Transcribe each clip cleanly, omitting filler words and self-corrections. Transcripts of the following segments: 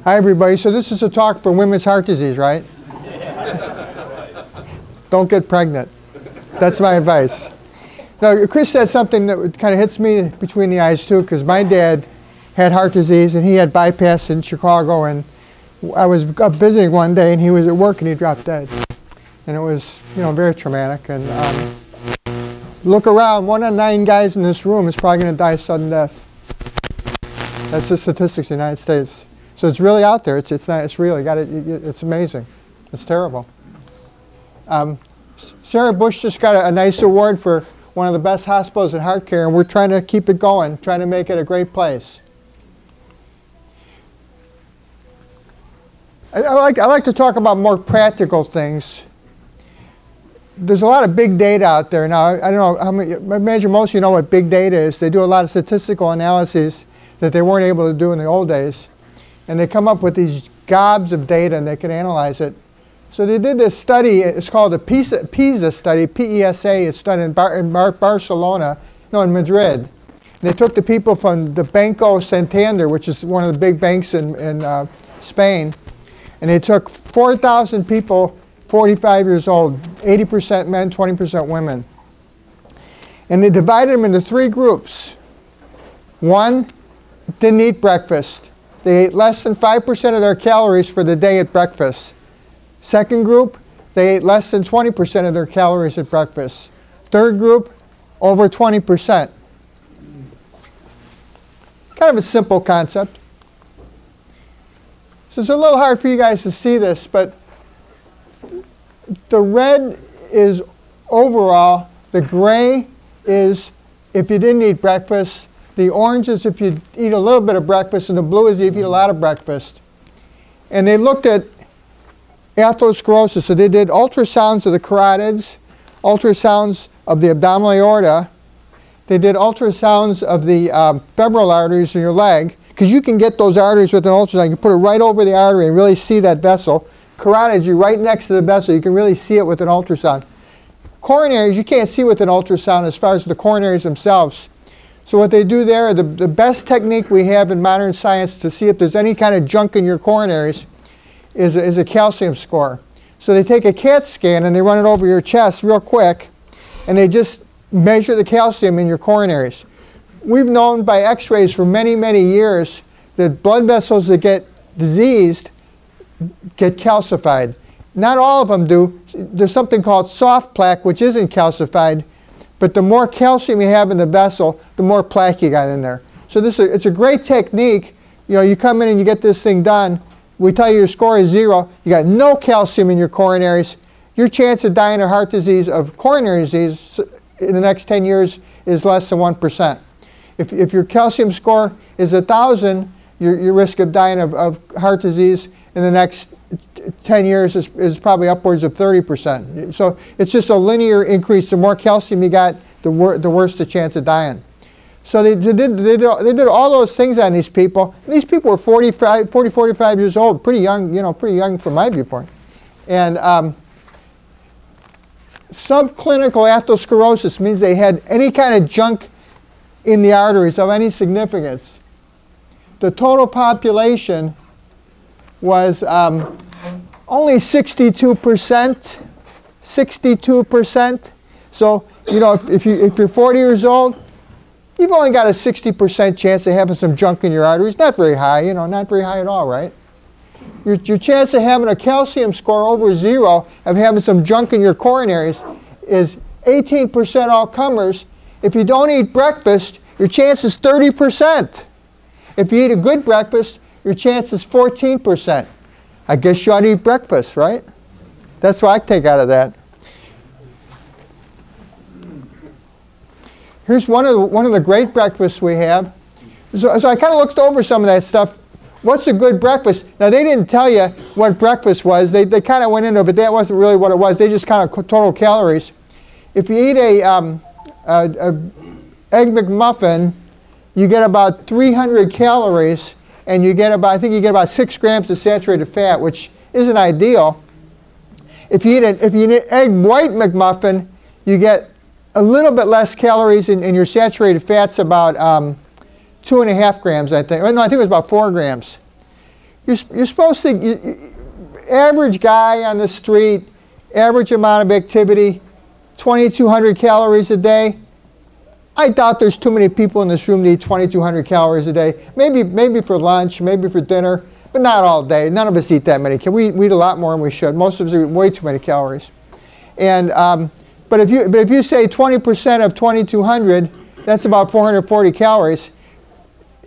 Hi, everybody. So this is a talk for women's heart disease, right? Don't get pregnant. That's my advice. Now, Chris said something that kind of hits me between the eyes, too, because my dad had heart disease, and he had bypass in Chicago, and I was up visiting one day, and he was at work, and he dropped dead. And it was, you know, very traumatic. And look around, 1 in 9 guys in this room is probably going to die of sudden death. That's the statistics in the United States. So it's really out there. It's real. It's amazing. It's terrible. Sarah Bush just got a nice award for one of the best hospitals in heart care, and we're trying to keep it going, trying to make it a great place. I like to talk about more practical things. There's a lot of big data out there now. I don't know how many. I imagine most of you know what big data is. They do a lot of statistical analyses that they weren't able to do in the old days, and they come up with these gobs of data, and they can analyze it. So they did this study. It's called the PISA study, P-E-S-A. It's done in Barcelona, no, in Madrid. And they took the people from the Banco Santander, which is one of the big banks in Spain, and they took 4,000 people, 45 years old, 80% men, 20% women. And they divided them into 3 groups. One didn't eat breakfast. They ate less than 5% of their calories for the day at breakfast. Second group, they ate less than 20% of their calories at breakfast. Third group, over 20%. Kind of a simple concept. So it's a little hard for you guys to see this, but the red is overall, the gray is if you didn't eat breakfast, the orange is if you eat a little bit of breakfast, and the blue is if you eat a lot of breakfast. And they looked at atherosclerosis, so they did ultrasounds of the carotids, ultrasounds of the abdominal aorta, they did ultrasounds of the femoral arteries in your leg, because you can get those arteries with an ultrasound. You can put it right over the artery and really see that vessel. Carotids, you're right next to the vessel. You can really see it with an ultrasound. Coronaries, you can't see with an ultrasound as far as the coronaries themselves. So what they do there, the best technique we have in modern science to see if there's any kind of junk in your coronaries is a calcium score. So they take a CAT scan and they run it over your chest real quick, and they just measure the calcium in your coronaries. We've known by x-rays for many, many years that blood vessels that get diseased get calcified. Not all of them do. There's something called soft plaque, which isn't calcified, but the more calcium you have in the vessel, the more plaque you got in there. So it's a great technique. You know, you come in and you get this thing done. We tell you your score is 0. You got no calcium in your coronaries. Your chance of dying of heart disease, of coronary disease, in the next 10 years is less than 1%. If your calcium score is 1,000, your risk of dying of heart disease in the next 10 years is probably upwards of 30%. So it's just a linear increase. The more calcium you got, the worse the chance of dying. So they did all those things on these people. And these people were 40, 45 years old, pretty young, you know, pretty young from my viewpoint. And subclinical atherosclerosis means they had any kind of junk in the arteries of any significance. The total population was only 62%. 62%. So, you know, if you're 40 years old, you've only got a 60% chance of having some junk in your arteries. Not very high, you know, not very high at all, right? Your chance of having a calcium score over 0, of having some junk in your coronaries, is 18% all comers. If you don't eat breakfast, your chance is 30%. If you eat a good breakfast, your chance is 14%. I guess you ought to eat breakfast, right? That's what I take out of that. Here's one of the great breakfasts we have. So I kind of looked over some of that stuff. What's a good breakfast? Now, they didn't tell you what breakfast was. They kind of went into it, but that wasn't really what it was. They just kind of total calories. If you eat a egg McMuffin, you get about 300 calories, and you get about, I think you get about 6 grams of saturated fat, which isn't ideal. If you eat an egg white McMuffin, you get a little bit less calories, and your saturated fat's about 2.5 grams, I think. No, I think it was about 4 grams. You're supposed to, average guy on the street, average amount of activity, 2,200 calories a day. I doubt there's too many people in this room that eat 2,200 calories a day. Maybe for lunch, maybe for dinner, but not all day. None of us eat that many. We eat a lot more than we should. Most of us eat way too many calories. And but if you say 20% of 2,200, that's about 440 calories.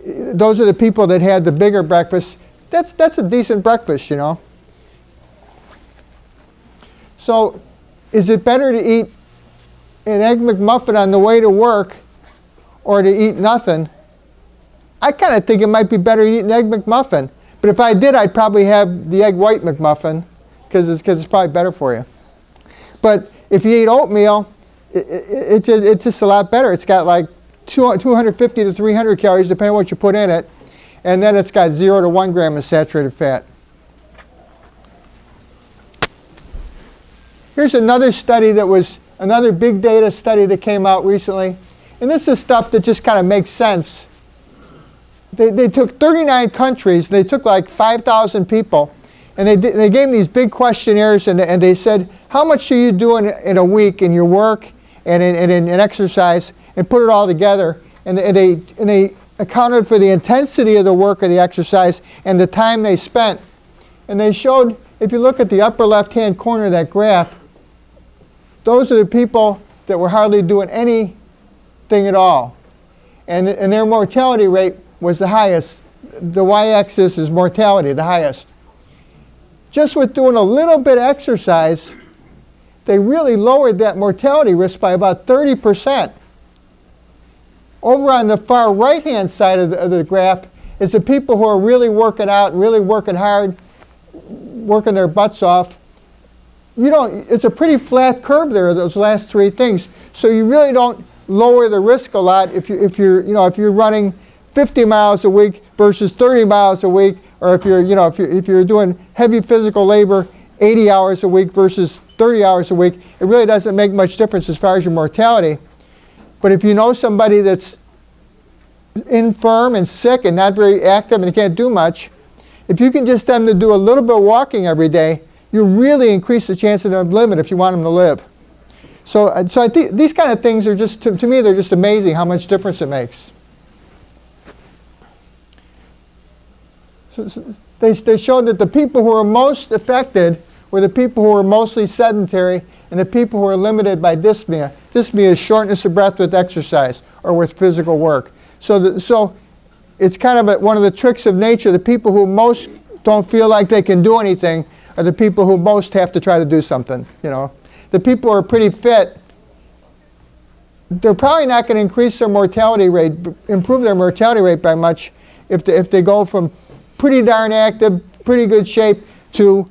Those are the people that had the bigger breakfast. That's a decent breakfast, you know. So, is it better to eat an Egg McMuffin on the way to work or to eat nothing? I kind of think it might be better to eat an Egg McMuffin. But if I did, I'd probably have the Egg White McMuffin because it's probably better for you. But if you eat oatmeal, it's just a lot better. It's got like 250 to 300 calories, depending on what you put in it. And then it's got 0 to 1 gram of saturated fat. Here's another study that was another big data study that came out recently. And this is stuff that just kind of makes sense. They took 39 countries. They took like 5,000 people. And they gave them these big questionnaires. And they said, how much are you doing in a week in your work and in exercise? And put it all together. And they accounted for the intensity of the work or the exercise and the time they spent. And they showed, if you look at the upper left-hand corner of that graph, those are the people that were hardly doing anything at all. And their mortality rate was the highest. The y-axis is mortality, the highest. Just with doing a little bit of exercise, they really lowered that mortality risk by about 30%. Over on the far right-hand side of the graph is the people who are really working out, really working hard, working their butts off. It's a pretty flat curve there, those last 3 things. So you really don't lower the risk a lot if you're running 50 miles a week versus 30 miles a week, or if you're doing heavy physical labor 80 hours a week versus 30 hours a week. It really doesn't make much difference as far as your mortality. But if you know somebody that's infirm and sick and not very active and can't do much, if you can just get them to do a little bit of walking every day, you really increase the chance of them living if you want them to live. So I think these kind of things are just, to me, they're just amazing how much difference it makes. So they showed that the people who were most affected were the people who were mostly sedentary and the people who are limited by dyspnea. Dyspnea is shortness of breath with exercise or with physical work. So it's kind of one of the tricks of nature. The people who most don't feel like they can do anything are the people who most have to try to do something. You know, the people who are pretty fit, they're probably not going to increase their mortality rate, improve their mortality rate by much if they go from pretty darn active, pretty good shape to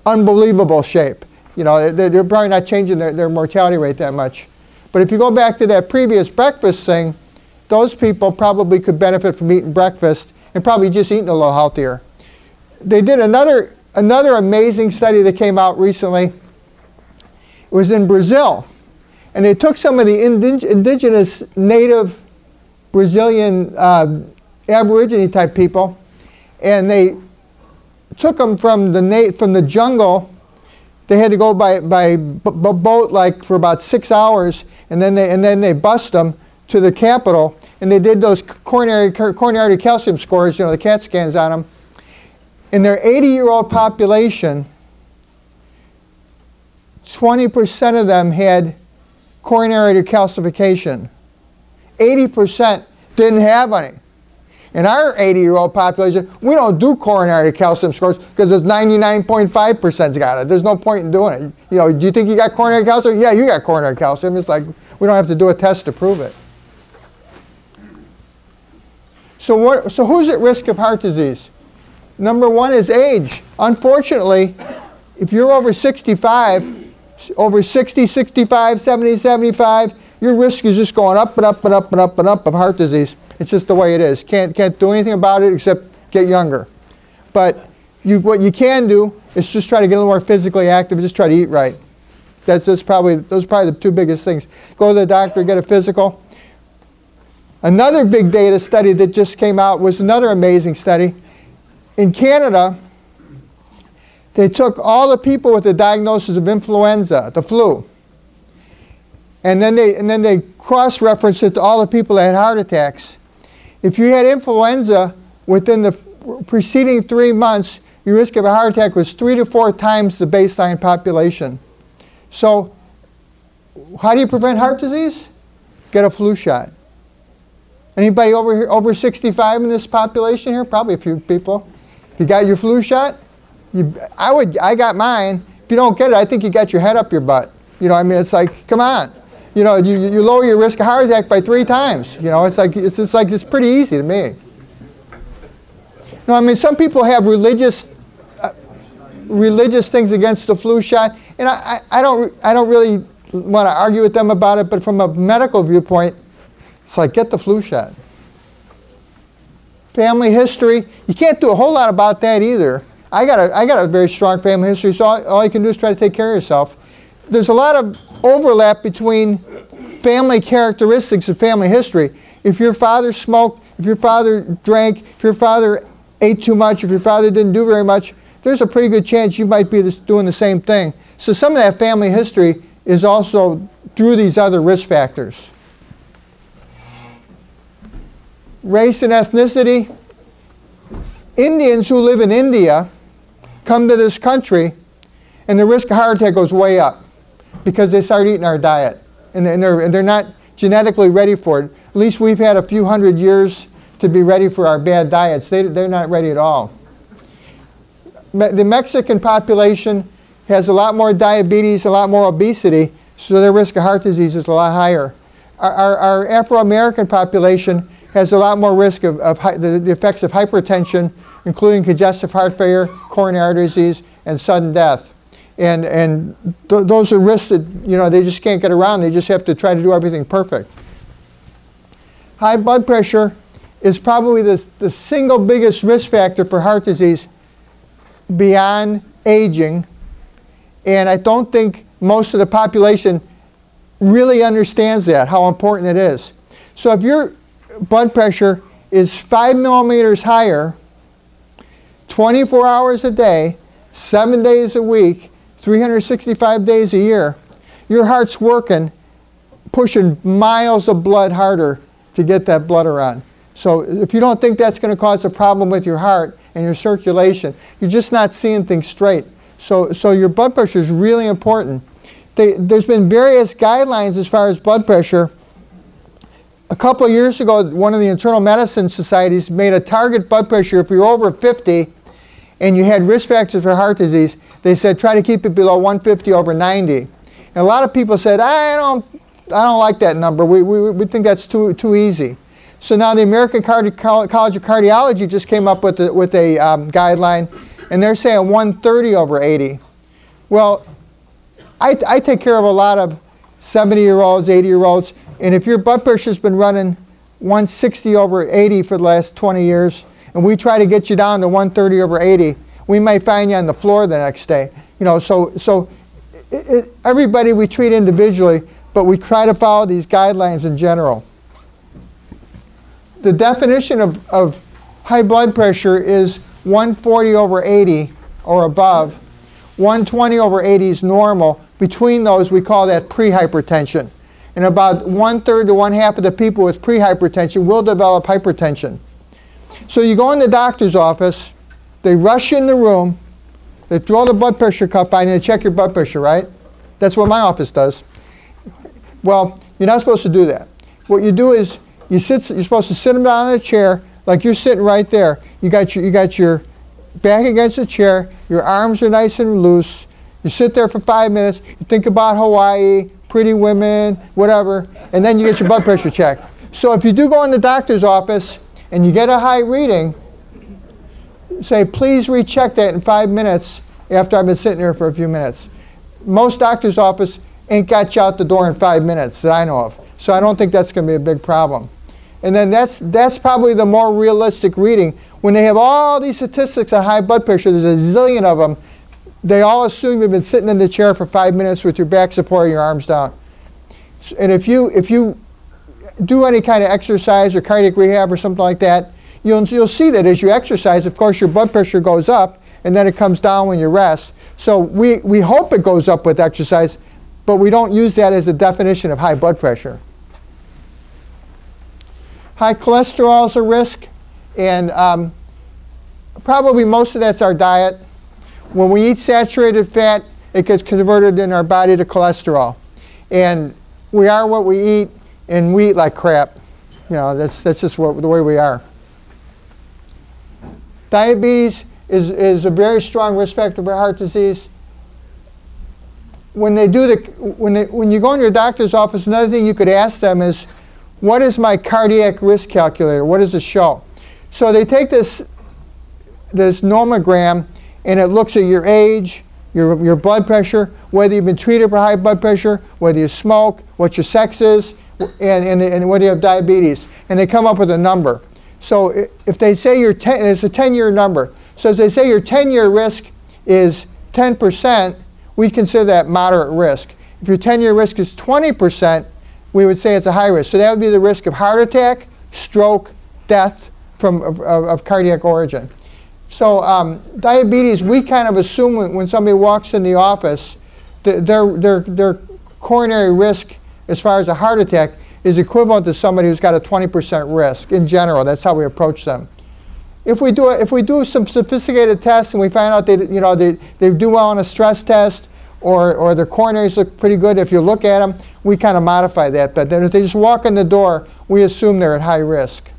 unbelievable shape. You know, they're probably not changing their mortality rate that much. But if you go back to that previous breakfast thing, those people probably could benefit from eating breakfast and probably just eating a little healthier. They did another amazing study that came out recently. It was in Brazil. And they took some of the indigenous native Brazilian Aborigine type people, and they took them from the jungle. They had to go by boat like for about 6 hours, and then they bussed them to the capital, and they did those coronary artery calcium scores, the CAT scans on them. In their 80-year-old population, 20% of them had coronary artery calcification. 80% didn't have any. In our 80-year-old population, we don't do coronary calcium scores because it's 99.5%'s got it. There's no point in doing it. Do you think you got coronary calcium? Yeah, you got coronary calcium. It's like we don't have to do a test to prove it. So who's at risk of heart disease? Number 1 is age. Unfortunately, if you're over 65, over 60, 65, 70, 75, your risk is just going up and up and up and up and up of heart disease. It's just the way it is. Can't do anything about it except get younger. But what you can do is just try to get a little more physically active. Just try to eat right. Those are probably the 2 biggest things. Go to the doctor, get a physical. Another big data study that just came out was another amazing study. In Canada, they took all the people with the diagnosis of influenza, the flu, and then they cross-referenced it to all the people that had heart attacks. If you had influenza within the preceding 3 months, your risk of a heart attack was 3 to 4 times the baseline population. So how do you prevent heart disease? Get a flu shot. Anybody over 65 in this population here? Probably a few people. You got your flu shot? I got mine. If you don't get it, I think you got your head up your butt. You know, I mean, it's like, come on. You know, you lower your risk of heart attack by 3 times. You know, it's pretty easy to me. No, I mean, some people have religious things against the flu shot, and I don't really want to argue with them about it. But from a medical viewpoint, it's like, get the flu shot. Family history, you can't do a whole lot about that either. I got a very strong family history, so all you can do is try to take care of yourself. There's a lot of overlap between family characteristics and family history. If your father smoked, if your father drank, if your father ate too much, if your father didn't do very much, there's a pretty good chance you might be doing the same thing. So some of that family history is also through these other risk factors. Race and ethnicity. Indians who live in India come to this country and the risk of heart attack goes way up because they start eating our diet and they're not genetically ready for it. At least we've had a few hundred years to be ready for our bad diets. They're not ready at all. The Mexican population has a lot more diabetes, a lot more obesity, so their risk of heart disease is a lot higher. Our Afro-American population has a lot more risk of the effects of hypertension, including congestive heart failure, coronary artery disease, and sudden death. And those are risks that, you know, they just can't get around. They just have to try to do everything perfect. High blood pressure is probably the single biggest risk factor for heart disease beyond aging. And I don't think most of the population really understands that, how important it is. So if your blood pressure is 5 millimeters higher, 24 hours a day, 7 days a week, 365 days a year, your heart's working, pushing miles of blood harder to get that blood around. So if you don't think that's going to cause a problem with your heart and your circulation, you're just not seeing things straight. So your blood pressure is really important. There's been various guidelines as far as blood pressure. A couple of years ago, one of the internal medicine societies made a target blood pressure. If you're over 50 and you had risk factors for heart disease, they said try to keep it below 150 over 90. And a lot of people said, I don't like that number. We think that's too easy. So now the American College of Cardiology just came up with a guideline, and they're saying 130 over 80. Well, I take care of a lot of 70-year-olds, 80-year-olds, and if your blood pressure's been running 160 over 80 for the last 20 years, and we try to get you down to 130 over 80, we might find you on the floor the next day. You know, so everybody we treat individually, but we try to follow these guidelines in general. The definition of high blood pressure is 140 over 80 or above. 120 over 80 is normal. Between those, we call that prehypertension. And about 1/3 to 1/2 of the people with prehypertension will develop hypertension. So you go in the doctor's office, they rush you in the room, they throw the blood pressure cuff on you and they check your blood pressure, right? That's what my office does. Well, you're not supposed to do that. What you do is you're supposed to sit them down in a chair like you're sitting right there. You got your back against the chair, your arms are nice and loose. You sit there for 5 minutes, you think about Hawaii, pretty women, whatever, and then you get your blood pressure checked. So if you do go in the doctor's office and you get a high reading, say, please recheck that in 5 minutes after I've been sitting here for a few minutes. Most doctor's office ain't got you out the door in 5 minutes that I know of. So I don't think that's going to be a big problem. And then that's probably the more realistic reading. When they have all these statistics on high blood pressure, there's a zillion of them, they all assume you've been sitting in the chair for 5 minutes with your back supported, your arms down. And if you do any kind of exercise or cardiac rehab or something like that, you'll see that as you exercise, of course, your blood pressure goes up, and then it comes down when you rest. So we hope it goes up with exercise, but we don't use that as a definition of high blood pressure. High cholesterol is a risk, and probably most of that's our diet. When we eat saturated fat, it gets converted in our body to cholesterol. And we are what we eat, and we eat like crap. That's just the way we are. Diabetes is a very strong risk factor for heart disease. When you go in your doctor's office, another thing you could ask them is, what is my cardiac risk calculator? What does it show? So they take this nomogram, and it looks at your age, your blood pressure, whether you've been treated for high blood pressure, whether you smoke, what your sex is, and whether you have diabetes. And they come up with a number. So if they say it's a 10-year number. So if they say your 10-year risk is 10%, we'd consider that moderate risk. If your 10-year risk is 20%, we would say it's a high risk. So that would be the risk of heart attack, stroke, death of cardiac origin. So diabetes, we kind of assume when somebody walks in the office, their coronary risk as far as a heart attack is equivalent to somebody who's got a 20% risk in general. That's how we approach them. If we do some sophisticated tests and we find out they do well on a stress test, or their coronaries look pretty good, if you look at them, we kind of modify that. But then if they just walk in the door, we assume they're at high risk.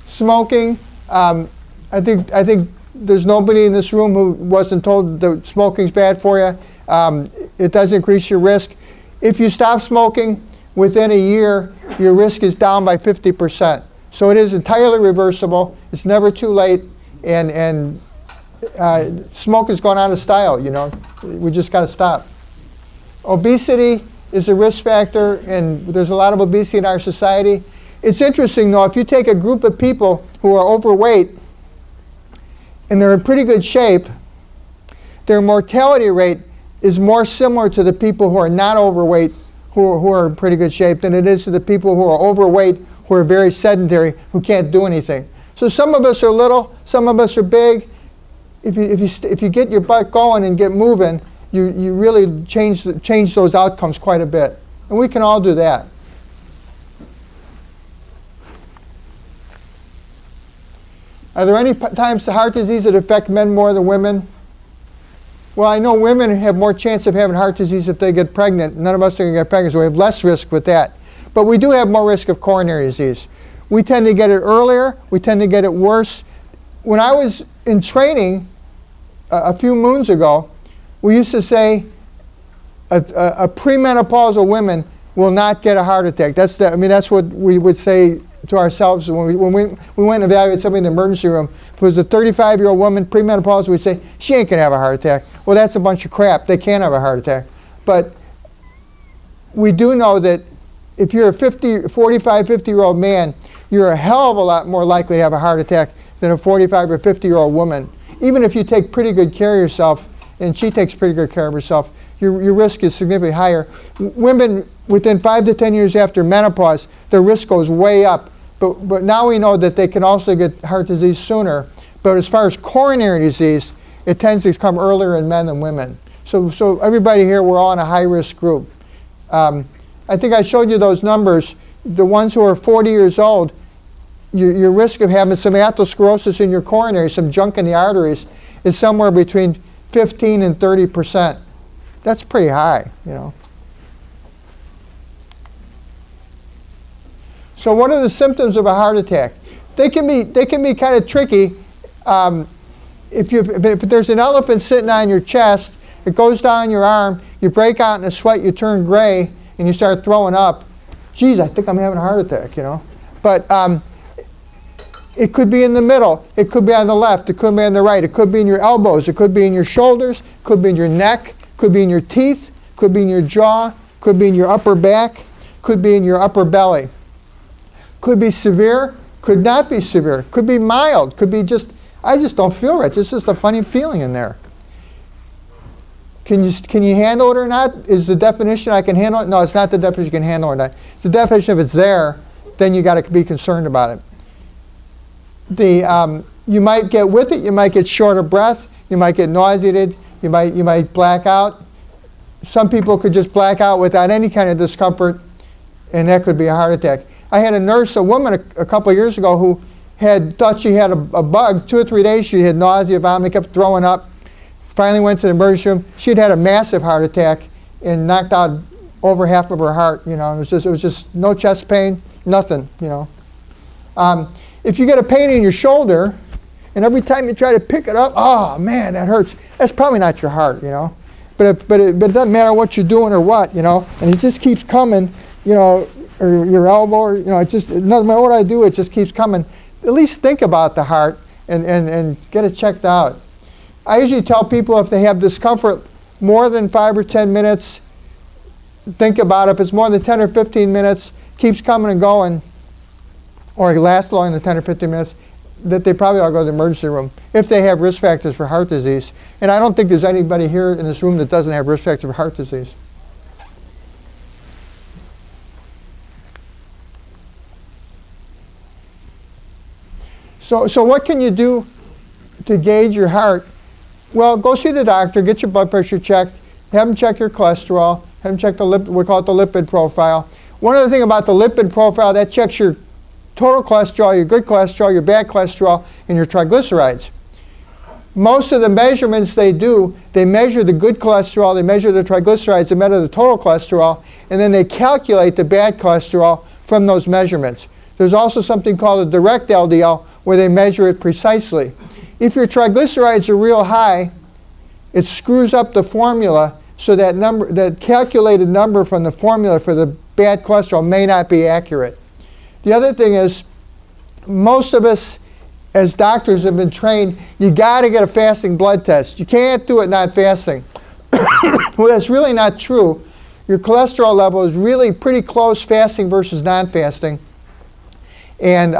Smoking, I think there's nobody in this room who wasn't told that smoking's bad for you. It does increase your risk. If you stop smoking, within a year, your risk is down by 50%. So it is entirely reversible. It's never too late, and smoke is going out of style. We just got to stop. Obesity is a risk factor, and there's a lot of obesity in our society. It's interesting, though, if you take a group of people who are overweight and they're in pretty good shape, their mortality rate is more similar to the people who are not overweight, who are in pretty good shape, than it is to the people who are overweight, who are very sedentary, who can't do anything. So some of us are little, some of us are big. If you get your butt going and get moving, you really change those outcomes quite a bit. And we can all do that. Are there any types of heart disease that affect men more than women? Well, I know women have more chance of having heart disease if they get pregnant. None of us are going to get pregnant, so we have less risk with that. But we do have more risk of coronary disease. We tend to get it earlier. We tend to get it worse. When I was in training a few moons ago, we used to say a premenopausal woman will not get a heart attack. That's what we would say to ourselves when we went and evaluated somebody in the emergency room. If it was a 35-year-old woman, premenopausal, we'd say, she ain't going to have a heart attack. Well, that's a bunch of crap. They can't have a heart attack. But we do know that if you're a 45, 50-year-old man, you're a hell of a lot more likely to have a heart attack than a 45 or 50-year-old woman. Even if you take pretty good care of yourself, and she takes pretty good care of herself, your risk is significantly higher. Women, within 5 to 10 years after menopause, their risk goes way up. But now we know that they can also get heart disease sooner. But as far as coronary disease, it tends to come earlier in men than women. So everybody here, we're all in a high-risk group. I think I showed you those numbers. The ones who are 40 years old, your risk of having some atherosclerosis in your coronary, some junk in the arteries, is somewhere between 15 and 30%. That's pretty high, So what are the symptoms of a heart attack? They can be kind of tricky. If there's an elephant sitting on your chest, it goes down your arm, you break out in a sweat, you turn gray, and you start throwing up. Geez, I think I'm having a heart attack, But it could be in the middle. It could be on the left. It could be on the right. It could be in your elbows. It could be in your shoulders. It could be in your neck. It could be in your teeth. It could be in your jaw. It could be in your upper back. It could be in your upper belly. Could be severe. Could not be severe. Could be mild. Could be I just don't feel right. It's just a funny feeling in there. Can you handle it or not? Is the definition I can handle it? No, it's not the definition you can handle it or not. It's the definition if it's there, then you got to be concerned about it. You might get with it, you might get short of breath, you might get nauseated, you might black out. Some people could just black out without any kind of discomfort, and that could be a heart attack. I had a nurse, a woman a couple of years ago, who thought she had a bug. 2 or 3 days she had nausea, vomiting, kept throwing up. Finally went to the emergency room. She'd had a massive heart attack and knocked out over half of her heart. You know, it was just no chest pain, nothing. You know, if you get a pain in your shoulder, and every time you try to pick it up, oh man, that hurts. That's probably not your heart. You know, but it doesn't matter what you're doing or what. You know, and it just keeps coming. You know, or your elbow, or you know, no matter what I do, it just keeps coming. At least think about the heart and get it checked out. I usually tell people if they have discomfort more than 5 or 10 minutes, think about it. If it's more than 10 or 15 minutes, keeps coming and going, or it lasts longer than 10 or 15 minutes, that they probably ought to go to the emergency room if they have risk factors for heart disease. And I don't think there's anybody here in this room that doesn't have risk factors for heart disease. So what can you do to gauge your heart? Well, go see the doctor, get your blood pressure checked, have them check your cholesterol, have them check we call it the lipid profile. One other thing about the lipid profile, that checks your total cholesterol, your good cholesterol, your bad cholesterol, and your triglycerides. Most of the measurements they do, they measure the good cholesterol, they measure the triglycerides, they measure the total cholesterol, and then they calculate the bad cholesterol from those measurements. There's also something called a direct LDL, where they measure it precisely. If your triglycerides are real high, it screws up the formula, so that calculated number from the formula for the bad cholesterol may not be accurate. The other thing is, most of us as doctors have been trained, you got to get a fasting blood test. You can't do it not fasting. Well, that's really not true. Your cholesterol level is really pretty close fasting versus non-fasting. And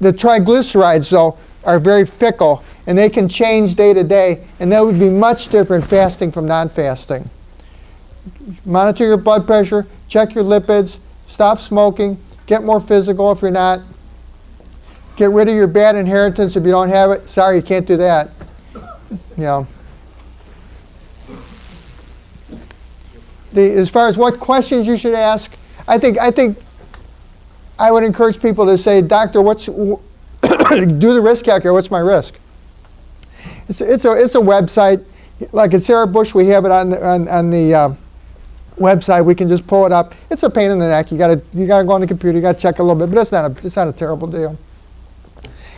the triglycerides, though, are very fickle, and they can change day to day, and that would be much different fasting from non-fasting. Monitor your blood pressure, check your lipids, stop smoking, get more physical if you're not. Get rid of your bad inheritance if you don't have it. Sorry, you can't do that. You know. As far as what questions you should ask, I think I would encourage people to say, doctor, do the risk calculator. What's my risk? It's a website. Like at Sarah Bush, we have it on the website. We can just pull it up. It's a pain in the neck. You gotta go on the computer. You gotta check a little bit, but it's not a terrible deal.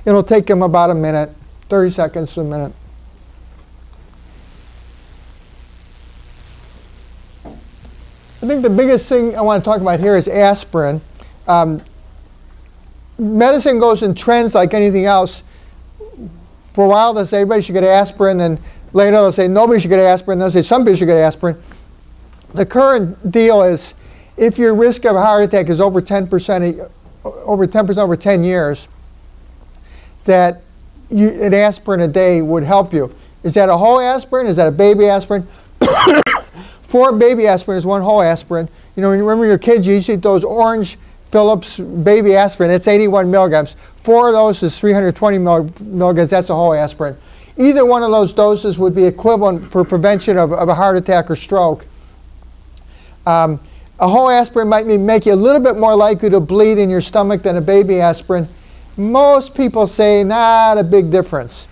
It'll take them about a minute, 30 seconds to a minute. I think the biggest thing I want to talk about here is aspirin. Medicine goes in trends like anything else. For a while they'll say everybody should get aspirin, and later they'll say nobody should get aspirin, they'll say some people should get aspirin. The current deal is if your risk of a heart attack is over 10% over 10 years, that an aspirin a day would help you. Is that a whole aspirin? Is that a baby aspirin? 4 baby aspirin is 1 whole aspirin. You know, remember your kids, you used to eat those orange Phillips baby aspirin. That's 81 milligrams. 4 of those is 320 milligrams. That's a whole aspirin. Either one of those doses would be equivalent for prevention of a heart attack or stroke. A whole aspirin might make you a little bit more likely to bleed in your stomach than a baby aspirin. Most people say not a big difference.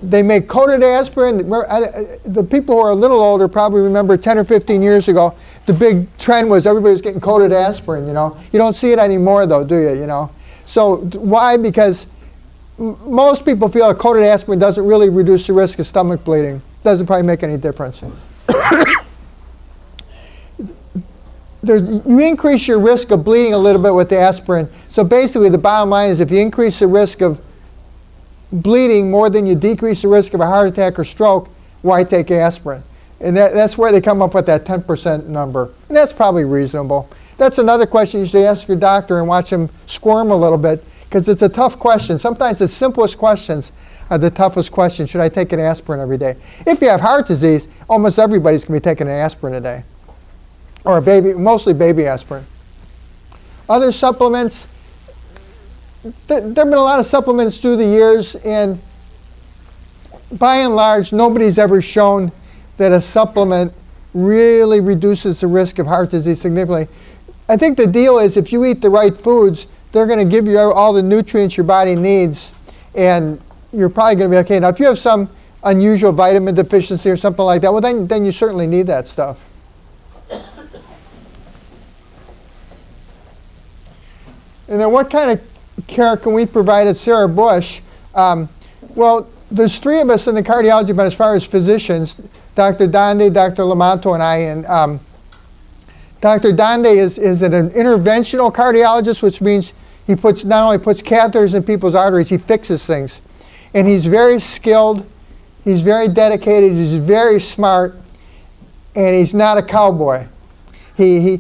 They make coated aspirin. The people who are a little older probably remember 10 or 15 years ago, the big trend was everybody was getting coated aspirin, you know. You don't see it anymore though, do you, know? So why? Because most people feel a coated aspirin doesn't really reduce the risk of stomach bleeding. Doesn't probably make any difference. You increase your risk of bleeding a little bit with the aspirin. So basically the bottom line is if you increase the risk of bleeding more than you decrease the risk of a heart attack or stroke, why take aspirin? And that's where they come up with that 10% number. And that's probably reasonable. That's another question you should ask your doctor and watch him squirm a little bit. because it's a tough question. Sometimes the simplest questions are the toughest questions. Should I take an aspirin every day? If you have heart disease, almost everybody's going to be taking an aspirin a day, or mostly baby aspirin. Other supplements, there have been a lot of supplements through the years, and by and large, nobody's ever shown that a supplement really reduces the risk of heart disease significantly. I think the deal is if you eat the right foods, they're going to give you all the nutrients your body needs, and you're probably going to be okay. Now, if you have some unusual vitamin deficiency or something like that, well, then you certainly need that stuff. And then what kind of care can we provide at Sarah Bush? Well, there's 3 of us in the cardiology, but as far as physicians, Dr. Donde, Dr. Lamanto, and I. And Dr. Donde is an interventional cardiologist, which means he not only puts catheters in people's arteries, he fixes things. And he's very skilled, he's very dedicated, he's very smart, and he's not a cowboy. A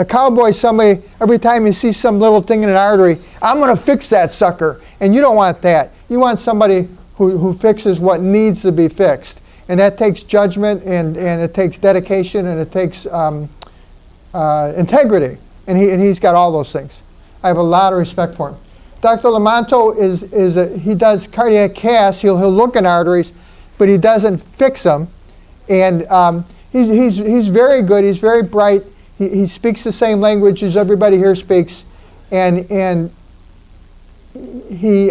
cowboy is somebody, every time you see some little thing in an artery, I'm going to fix that sucker. And you don't want that. You want somebody who fixes what needs to be fixed. And that takes judgment, and it takes dedication, and it takes integrity. And he's got all those things. I have a lot of respect for him. Dr. Lamanto he does cardiac casts. He'll look in arteries, but he doesn't fix them. And he's very good. He's very bright. He speaks the same language as everybody here speaks, and he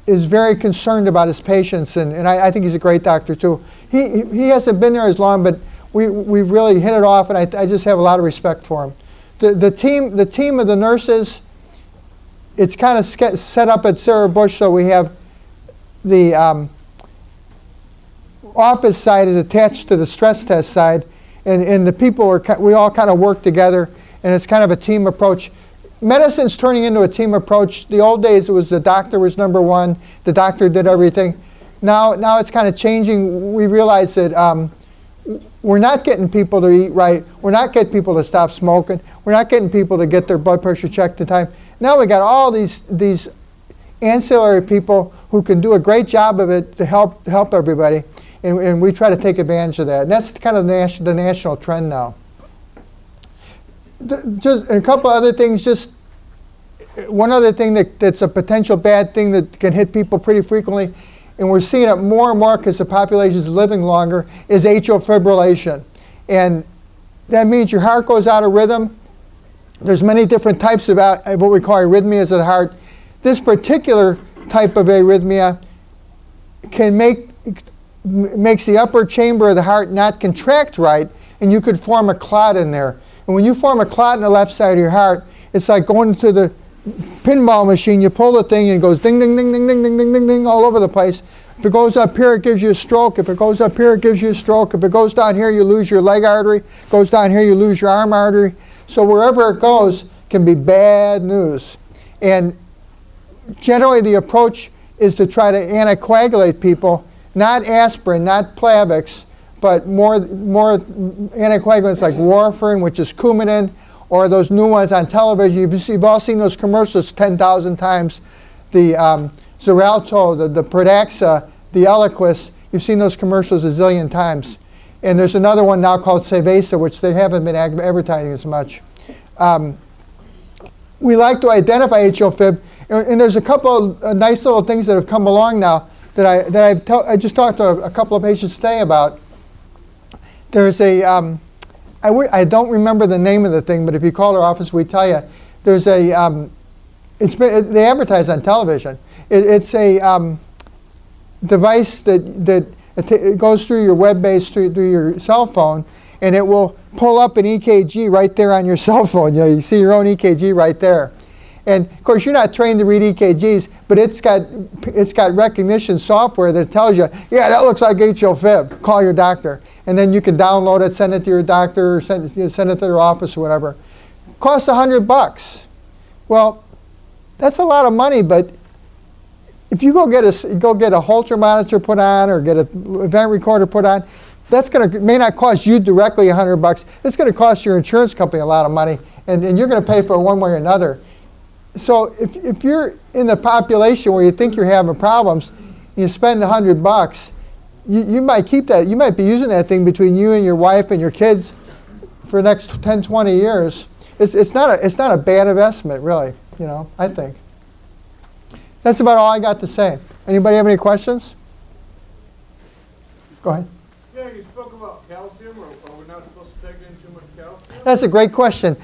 is very concerned about his patients, and I think he's a great doctor too. He hasn't been there as long, but we really hit it off, and I just have a lot of respect for him. The team of the nurses, it's kind of set up at Sarah Bush, so we have the office side is attached to the stress test side, and the people we all kind of work together, and it's kind of a team approach. Medicine's turning into a team approach. The old days it was the doctor was number one, the doctor did everything. Now it's kind of changing. We realize that we're not getting people to eat right. We're not getting people to stop smoking. We're not getting people to get their blood pressure checked in time. Now we got all these ancillary people who can do a great job of it to help everybody, and we try to take advantage of that. And that's kind of the national trend now. Just a couple other things. Just one other thing that's a potential bad thing that can hit people pretty frequently, and we're seeing it more and more because the population is living longer, is atrial fibrillation. And that means your heart goes out of rhythm. There's many different types of what we call arrhythmias of the heart. This particular type of arrhythmia makes the upper chamber of the heart not contract right, and you could form a clot in there. And when you form a clot in the left side of your heart, it's like going into the pinball machine. You pull the thing and it goes ding, ding, ding, ding, ding, ding, ding, ding, ding, all over the place. If it goes up here, it gives you a stroke. If it goes up here, it gives you a stroke. If it goes down here, you lose your leg artery. If it goes down here, you lose your arm artery. So wherever it goes can be bad news. And generally the approach is to try to anticoagulate people, not aspirin, not Plavix, but more anticoagulants like warfarin, which is Coumadin, or those new ones on television. You've all seen those commercials 10,000 times. The Xarelto, the Pradaxa, the Eliquis. You've seen those commercials a zillion times. And there's another one now called Savasa, which they haven't been advertising as much. We like to identify atrial fib, and there's a couple of nice little things that have come along now that I just talked to a couple of patients today about. There's I don't remember the name of the thing, but if you call our office, we tell you. There's they advertise on television. It's a device that it goes through your web-based through your cell phone, and it will pull up an EKG right there on your cell phone. You see your own EKG right there. And of course, you're not trained to read EKGs, but it's got recognition software that tells you, yeah, that looks like atrial fib. Call your doctor. And then you can download it, send it to your doctor, or send it to their office or whatever. Costs $100. Well, that's a lot of money, but if you go get a Holter monitor put on or get an event recorder put on, may not cost you directly $100. It's going to cost your insurance company a lot of money, and you're going to pay for it one way or another. So if you're in the population where you think you're having problems, and you spend $100, you might keep that. You might be using that thing between you and your wife and your kids for the next 10, 20 years. It's not a bad investment, really. You know, I think. That's about all I got to say. Anybody have any questions? Go ahead. Yeah, you spoke about calcium. Are we not supposed to take in too much calcium? That's a great question.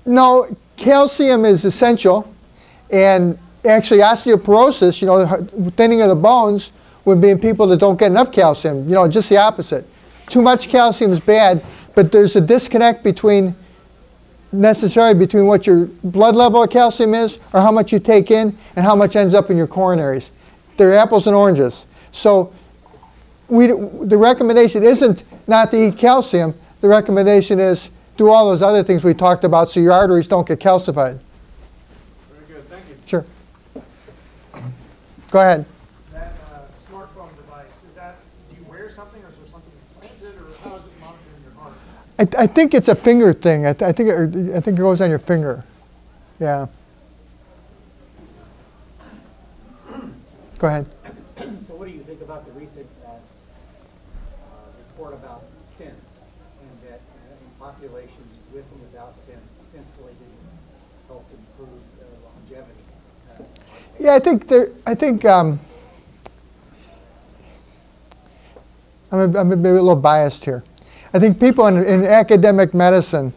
No, calcium is essential, and actually osteoporosis, you know, thinning of the bones, would be in people that don't get enough calcium. You know, just the opposite. Too much calcium is bad, but there's a disconnect between what your blood level of calcium is, or how much you take in, and how much ends up in your coronaries. They're apples and oranges. So the recommendation isn't not to eat calcium. The recommendation is do all those other things we talked about so your arteries don't get calcified. Very good, thank you. Sure. Go ahead. That smartphone device, do you wear something, or is there something implanted, or how is it monitoring your heart? I think it's a finger thing. I think it goes on your finger. Yeah. Go ahead. So what do you think about the recent report about stents, and that in populations with and without stents really didn't help improve longevity? Yeah, I think I'm maybe a little biased here. I think people in academic medicine,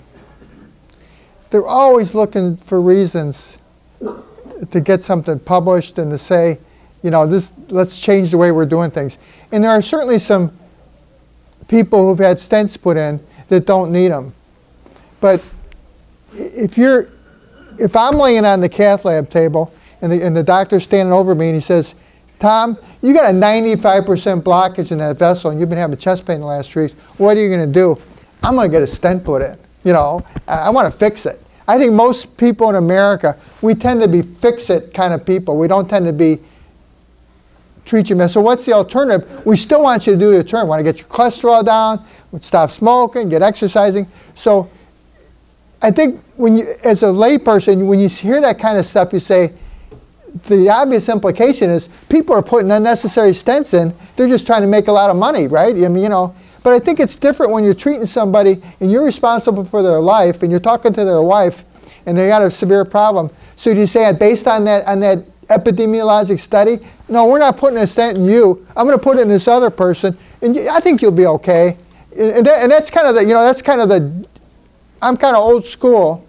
they're always looking for reasons to get something published and to say, you know, let's change the way we're doing things. And there are certainly some people who've had stents put in that don't need them. But if I'm laying on the cath lab table and the doctor's standing over me and he says, Tom, you got a 95% blockage in that vessel and you've been having chest pain the last 3 weeks, what are you going to do? I'm going to get a stent put in. You know, I want to fix it. I think most people in America, we tend to be fix-it kind of people. We don't tend to be treat your mess. So what's the alternative? We still want you to do the alternative. We want to get your cholesterol down, stop smoking, get exercising. So I think as a layperson, when you hear that kind of stuff, you say, the obvious implication is people are putting unnecessary stents in. They're just trying to make a lot of money, right? I mean, you know. But I think it's different when you're treating somebody and you're responsible for their life and you're talking to their wife and they got a severe problem. So do you say, based on that epidemiologic study, no, we're not putting a stent in you. I'm going to put it in this other person, and I think you'll be okay. And that's kind of the, you know, that's kind of the. I'm kind of old school.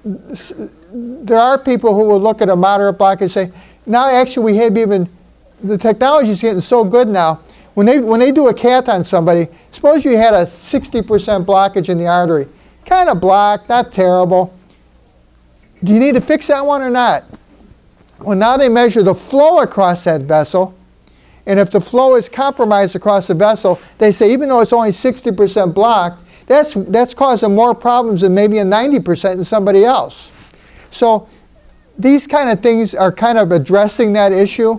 There are people who will look at a moderate blockage and say, now actually we have the technology is getting so good now. When they do a cath on somebody, suppose you had a 60% blockage in the artery, kind of blocked, not terrible. Do you need to fix that one or not? Well, now they measure the flow across that vessel, and if the flow is compromised across the vessel, they say even though it's only 60% blocked, that's causing more problems than maybe a 90% in somebody else. So these kind of things are kind of addressing that issue.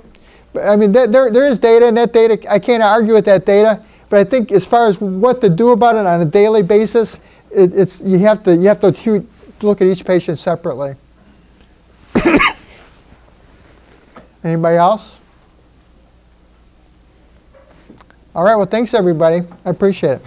I mean, there is data, and that data, I can't argue with that data, but I think as far as what to do about it on a daily basis, you have to look at each patient separately. Anybody else? All right, well, thanks everybody. I appreciate it.